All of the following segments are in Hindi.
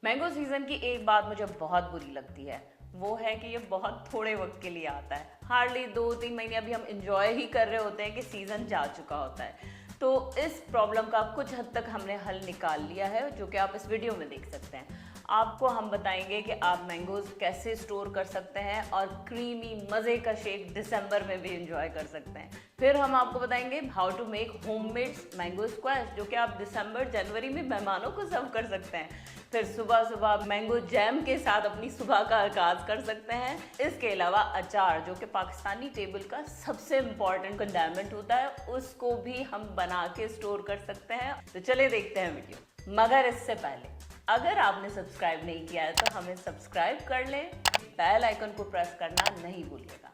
मैंगो सीजन की एक बात मुझे बहुत बुरी लगती है, वो है कि ये बहुत थोड़े वक्त के लिए आता है। हार्डली 2-3 महीने अभी हम इंजॉय ही कर रहे होते हैं कि सीजन जा चुका होता है। तो इस प्रॉब्लम का कुछ हद तक हमने हल निकाल लिया है, जो कि आप इस वीडियो में देख सकते हैं। आपको हम बताएंगे कि आप मैंगोज कैसे स्टोर कर सकते हैं और क्रीमी मज़े का शेक दिसंबर में भी इंजॉय कर सकते हैं। फिर हम आपको बताएंगे how to make homemade mango squash, जो कि आप दिसंबर जनवरी में मेहमानों को सर्व कर सकते हैं। फिर सुबह सुबह मैंगो जैम के साथ अपनी सुबह का आगाज कर सकते हैं। इसके अलावा अचार, जो कि पाकिस्तानी टेबल का सबसे इम्पॉर्टेंट कंडेमेंट होता है, उसको भी हम बना के स्टोर कर सकते हैं। तो चलिए देखते हैं वीडियो। मगर इससे पहले अगर आपने सब्सक्राइब नहीं किया है तो हमें सब्सक्राइब कर लें, बेल आइकन को प्रेस करना नहीं भूलिएगा।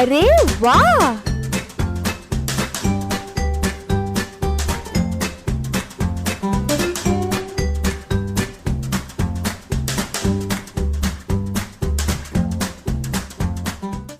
अरे वाह!